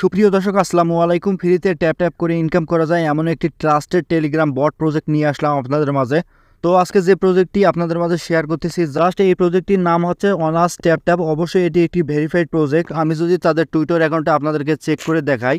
সুপ্রিয় দর্শক আসসালামু আলাইকুম। ফ্রিতে ট্যাপ ট্যাপ করে ইনকাম করা যায় এমন একটি ট্রাস্টেড টেলিগ্রাম বট প্রজেক্ট নিয়ে আসলাম আপনাদের মাঝে। তো আজকে যে প্রজেক্টটি আপনাদের মাঝে শেয়ার করতেছি, জাস্ট এই প্রজেক্টটির নাম হচ্ছে অনার্স ট্যাপ ট্যাপ। অবশ্যই এটি একটি ভেরিফাইড প্রজেক্ট। আমি যদি তাদের টুইটার অ্যাকাউন্টে আপনাদেরকে চেক করে দেখাই,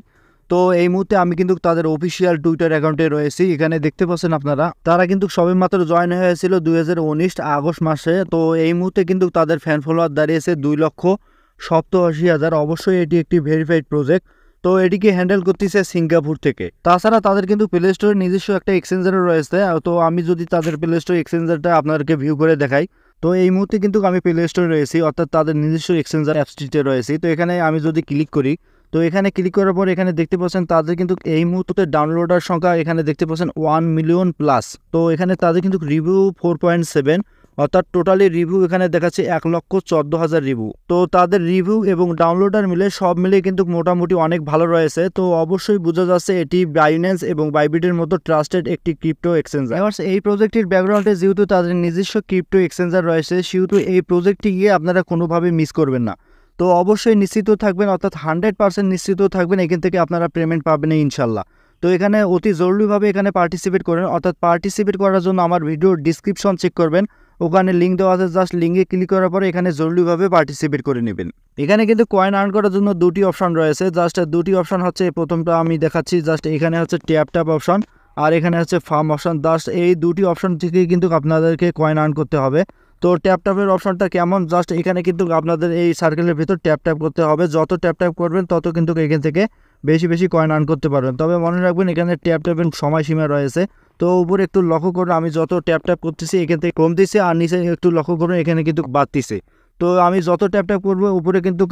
তো এই মুহূর্তে আমি কিন্তু তাদের অফিসিয়াল টুইটার অ্যাকাউন্টে রয়েছি। এখানে দেখতে পাচ্ছেন আপনারা, তারা কিন্তু সবেমাত্র জয়েন হয়েছিল 2019 আগস্ট মাসে। তো এই মুহূর্তে কিন্তু তাদের ফ্যান ফলোয়ার দাঁড়িয়েছে 2,87,000। অবশ্যই এটি একটি ভেরিফাইড প্রজেক্ট। তো এটিকে হ্যান্ডেল করতেছে সিঙ্গাপুর থেকে। তাছাড়া তাদের কিন্তু প্লে স্টোরের নিজস্ব একটা এক্সচেঞ্জারও রয়েছে। তো আমি যদি তাদের প্লে স্টোর এক্সচেঞ্জারটা আপনাদেরকে ভিউ করে দেখাই, তো এই মুহূর্তে কিন্তু আমি প্লে স্টোরে রয়েছি, অর্থাৎ তাদের নিজস্ব এক্সচেঞ্জার অ্যাপসটিতে রয়েছি। তো এখানে আমি যদি ক্লিক করি, তো এখানে ক্লিক করার পর এখানে দেখতে পাচ্ছেন তাদের কিন্তু এই মুহূর্তে ডাউনলোডার সংখ্যা এখানে দেখতে পাচ্ছেন 1 মিলিয়ন প্লাস। তো এখানে তাদের কিন্তু রিভিউ 4.7, অর্থাৎ টোটালি রিভিউ এখানে দেখাচ্ছে 1,14,000 রিভিউ। তো তাদের রিভিউ এবং ডাউনলোডার মিলে সব মিলে কিন্তু মোটামুটি অনেক ভালো রয়েছে। তো অবশ্যই বোঝা যাচ্ছে এটি বাইন্যান্স এবং বাইবিটের মতো ট্রাস্টেড একটি ক্রিপ্টো এক্সচেঞ্জার। এবার এই প্রজেক্টের ব্যাকগ্রাউন্ডে যেহেতু তাদের নিজস্ব ক্রিপ্টো এক্সচেঞ্জার রয়েছে, সেহেতু এই প্রজেক্টটি গিয়ে আপনারা কোনোভাবে মিস করবেন না। তো অবশ্যই নিশ্চিত থাকবেন, অর্থাৎ 100% নিশ্চিত থাকবেন এখান থেকে আপনারা পেমেন্ট পাবেন ইনশাল্লাহ। তো এখানে অতি জরুরিভাবে এখানে পার্টিসিপেট করেন, অর্থাৎ পার্টিসিপেট করার জন্য আমার ভিডিওর ডিসক্রিপশন চেক করবেন, ওখানে লিঙ্ক দেওয়া আছে। জাস্ট লিঙ্কে ক্লিক করার পরে এখানে জরুরিভাবে পার্টিসিপেট করে নেবেন। এখানে কিন্তু কয়েন আর্ন করার জন্য দুটি অপশন রয়েছে। জাস্ট দুটি অপশন হচ্ছে, প্রথমটা আমি দেখাচ্ছি, জাস্ট এখানে হচ্ছে ট্যাপ ট্যাপ অপশন আর এখানে হচ্ছে ফার্ম অপশন। জাস্ট এই দুটি অপশন থেকে কিন্তু আপনাদেরকে কয়েন আর্ন করতে হবে। তো ট্যাপ ট্যাপের অপশনটা কেমন, জাস্ট এখানে কিন্তু আপনাদের এই সার্কেলের ভিতর ট্যাপ ট্যাপ করতে হবে। যত ট্যাপ ট্যাপ করবেন তত কিন্তু এখান থেকে বেশি বেশি কয়েন আর্ন করতে পারবেন। তবে মনে রাখবেন এখানে ট্যাপ ট্যাপের সময়সীমা রয়েছে। তো উপরে একটু লক্ষ্য করুন, আমি যত ট্যাপ ট্যাপ করতেছি এখান থেকে কমতেছে, আর নিচে একটু লক্ষ্য করুন এখানে কিন্তু বাড়তেছে। তো আমি যত ট্যাপ ট্যাপ করবো উপরে কিন্তু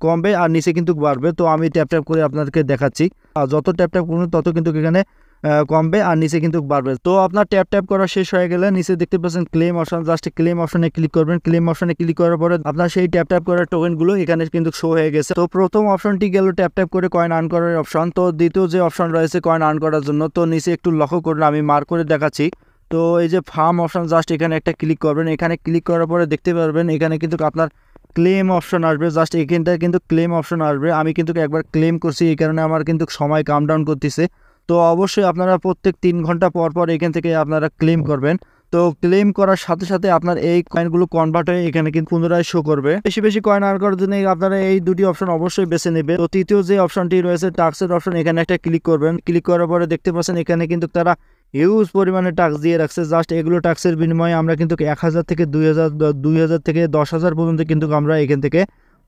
কমবে আর নিচে কিন্তু বাড়বে। তো আমি ট্যাপ ট্যাপ করে আপনাদেরকে দেখাচ্ছি, আর যত ট্যাপ ট্যাপ করবেন তত কিন্তু এখানে কমবে আর নিচে কিন্তু বাড়বে। তো আপনার ট্যাপ ট্যাপ করা শেষ হয়ে গেলে নিচে দেখতে পাচ্ছেন ক্লেম অপশন, জাস্ট ক্লেম অপশনে ক্লিক করবেন। ক্লেম অপশনে ক্লিক করার পরে আপনার সেই ট্যাপ ট্যাপ করার টোকেনগুলো এখানে কিন্তু শো হয়ে গেছে। তো প্রথম অপশনটি গেল ট্যাপ ট্যাপ করে কয়েন আর্ন করার অপশন। তো দ্বিতীয় যে অপশন রয়েছে কয়েন আর্ন করার জন্য, তো নিচে একটু লক্ষ্য করুন, আমি মার্ক করে দেখাচ্ছি। তো এই যে ফার্ম অপশন, জাস্ট এখানে একটা ক্লিক করবেন। এখানে ক্লিক করার পরে দেখতে পারবেন এখানে কিন্তু আপনার ক্লেম অপশন আসবে। জাস্ট এখানটা কিন্তু ক্লেম অপশন আসবে। আমি কিন্তু একবার ক্লেম করছি, এই কারণে আমার কিন্তু সময় কাম ডাউন করতেছে। তো অবশ্যই আপনারা প্রত্যেক 3 ঘন্টা পর পর এখান থেকে আপনারা ক্লেম করবেন। তো ক্লেম করার সাথে সাথে আপনার এই কয়েনগুলো কনভার্ট হয়ে এখানে কিন্তু পুনরায় শো করবে। বেশি বেশি কয়েন আর্ন করার জন্য আপনারা এই দুটি অপশন অবশ্যই বেছে নেবেন। তো তৃতীয় যে অপশনটি রয়েছে টাস্কের অপশন, এখানে একটা ক্লিক করবেন। ক্লিক করার পরে দেখতে পাচ্ছেন এখানে কিন্তু তারা হিউজ পরিমাণে টাস্ক দিয়ে রাখছে। জাস্ট এগুলো টাস্কের বিনিময়ে আমরা কিন্তু 1,000 থেকে 2,000 থেকে 10,000 পর্যন্ত কিন্তু আমরা এখান থেকে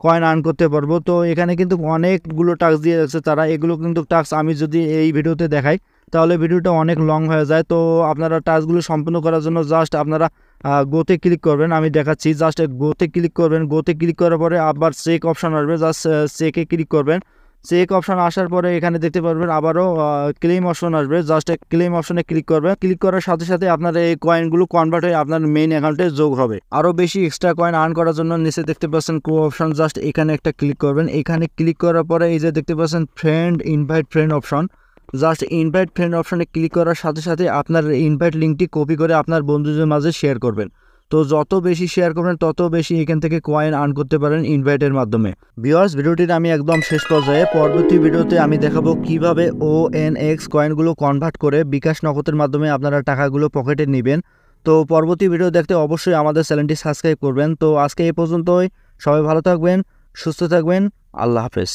কয়েন আর্ন করতে পারবো। তো এখানে কিন্তু অনেকগুলো টাস্ক দিয়ে রাখছে তারা। এগুলো কিন্তু টাস্ক আমি যদি এই ভিডিওতে দেখাই তাহলে ভিডিওটা অনেক লং হয়ে যায়। তো আপনারা টাস্কগুলো সম্পূর্ণ করার জন্য জাস্ট আপনারা গোতে ক্লিক করবেন। আমি দেখাচ্ছি, জাস্ট গোতে ক্লিক করবেন। গোতে ক্লিক করার পরে আবার চেক অপশন আসবে, জাস্ট চেকে ক্লিক করবেন। চেক অপশন আসার পরে এখানে দেখতে পারবেন আবারও ক্লেম অপশন আসবে। জাস্ট ক্লেম অপশনে ক্লিক করবেন। ক্লিক করার সাথে সাথে আপনার এই কয়েনগুলো কনভার্ট হয়ে আপনার মেইন অ্যাকাউন্টে যোগ হবে। আরও বেশি এক্সট্রা কয়েন আর্ন করার জন্য নিচে দেখতে পাচ্ছেন কো অপশন, জাস্ট এখানে একটা ক্লিক করবেন। এখানে ক্লিক করার পরে এই যে দেখতে পাচ্ছেন friend, invite friend option, just invite friend অপশনে ক্লিক করার সাথে সাথে আপনার ইনভাইট লিঙ্কটি কপি করে আপনার বন্ধুদের মাঝে শেয়ার করবেন। তো যত বেশি শেয়ার করবেন তত বেশি এখান থেকে কয়েন আর্ন করতে পারেন ইনভাইটের মাধ্যমে। ভিউয়ার্স, ভিডিওটির আমি একদম শেষ পর্যায়ে, পরবর্তী ভিডিওতে আমি দেখাবো কিভাবে ONX কয়েনগুলো কনভার্ট করে বিকাশ নগদের মাধ্যমে আপনারা টাকাগুলো পকেটে নেবেন। তো পরবর্তী ভিডিও দেখতে অবশ্যই আমাদের চ্যানেলটি সাবস্ক্রাইব করবেন। তো আজকে এই পর্যন্তই, সবাই ভালো থাকবেন, সুস্থ থাকবেন, আল্লাহ হাফেজ।